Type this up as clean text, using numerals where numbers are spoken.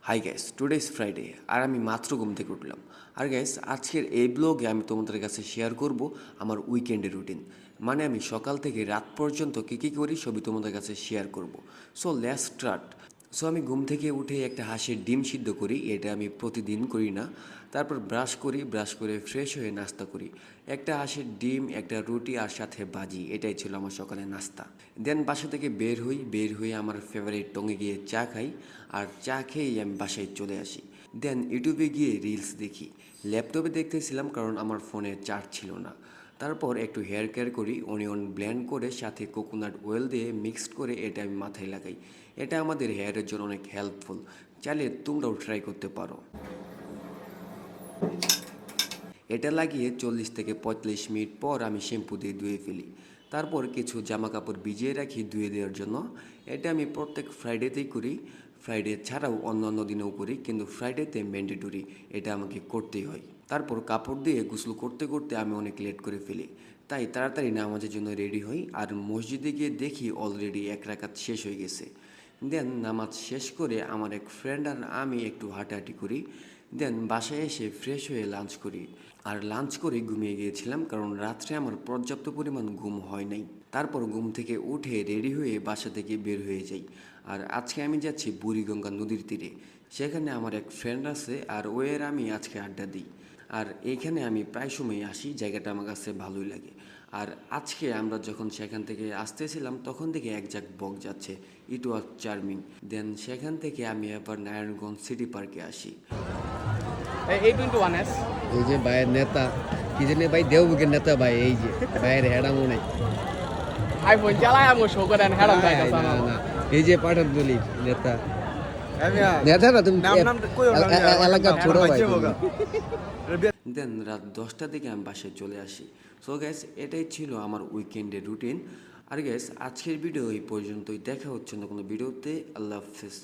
High guys, today is Friday আর আমি মাত্র ঘুম থেকে উঠলাম। আর গ্যাস, আজকের এই ব্লগে আমি তোমাদের কাছে শেয়ার করব আমার উইকেন্ডের রুটিন। মানে আমি সকাল থেকে রাত পর্যন্ত কী কী করি সবই তোমাদের কাছে শেয়ার করব। So let's start. সো আমি ঘুম থেকে উঠে একটা হাঁসের ডিম সিদ্ধ করি, এটা আমি প্রতিদিন করি না। তারপর ব্রাশ করি, ব্রাশ করে ফ্রেশ হয়ে নাস্তা করি। একটা হাঁসের ডিম, একটা রুটি আর সাথে ভাজি, এটাই ছিল আমার সকালের নাস্তা। দেন বাসা থেকে বের হয়ে আমার ফেভারিট টঙে গিয়ে চা খাই, আর চা খেয়েই আমি বাসায় চলে আসি। দেন ইউটিউবে গিয়ে রিলস দেখি। ল্যাপটপে দেখতেছিলাম কারণ আমার ফোনে চার্জ ছিল না। তারপর একটু হেয়ার কেয়ার করি, অনিয়ন ব্লেন্ড করে সাথে কোকোনাট অয়েল দিয়ে মিক্সড করে এটা আমি মাথায় লাগাই। এটা আমাদের হেয়ারের জন্য অনেক হেল্পফুল, চাইলে তোমরাও ট্রাই করতে পারো। এটা লাগিয়ে 40 থেকে 45 মিনিট পর আমি শ্যাম্পু দিয়ে ধুয়ে ফেলি। তারপর কিছু জামা কাপড় ভিজিয়ে রাখি ধুয়ে দেওয়ার জন্য। এটা আমি প্রত্যেক ফ্রাইডেতেই করি। ফ্রাইডে ছাড়াও অন্য দিনেও করি, কিন্তু ফ্রাইডেতে ম্যান্ডেটরি, এটা আমাকে করতেই হয়। তারপর কাপড় দিয়ে গোসল করতে করতে আমি অনেক লেট করে ফেলি, তাই তাড়াতাড়ি নামাজের জন্য রেডি হই। আর মসজিদে গিয়ে দেখি অলরেডি এক রাকাত শেষ হয়ে গেছে। দেন নামাজ শেষ করে আমার এক ফ্রেন্ড আর আমি একটু হাঁটাহাঁটি করি। দেন বাসায় এসে ফ্রেশ হয়ে লাঞ্চ করি। আর লাঞ্চ করে ঘুমিয়ে গিয়েছিলাম কারণ রাত্রে আমার পর্যাপ্ত পরিমাণ ঘুম হয় নাই। তারপর ঘুম থেকে উঠে রেডি হয়ে বাসা থেকে বের হয়ে যাই। আর আজকে আমি যাচ্ছি বুড়িগঙ্গা নদীর তীরে। সেখানে আমার এক ফ্রেন্ড আছে আর ওয়ের আমি আজকে আড্ডা দিই। আর এইখানে আমি প্রায় সময় আসি, জায়গাটা আমার কাছে ভালোই লাগে। আর আজকে আমরা যখন সেখান থেকে আসতেছিলাম তখন থেকে এক ঝাঁক বক যাচ্ছে। ইট ওয়াজ চার্মিং। দেন সেখান থেকে আমি আবার নারায়ণগঞ্জ সিটি পার্কে আসি। A21S এই যে ভাইয়ের নেতা, কি জানি ভাই, দেওবুকের নেতা ভাই, এই যে ভাইয়ের হেডা মনে। iPhone চালায় আমো শো করেন হেরাম ভাই, যাইতাছ না না না, এই যে পাঠান দলির নেতা। নেতা না তুমি, এলাকার ছোট ভাই তুমি। দেন রাত 10টার দিকে আমি বাসায় চলে আসি। সো গ্যাস, এটাই ছিল আমার উইকেন্ডের রুটিন। আর গ্যাস, আজকের ভিডিও এই পর্যন্তই। দেখা হচ্ছে না কোনো ভিডিওতে। আল্লাহ হাফেজ।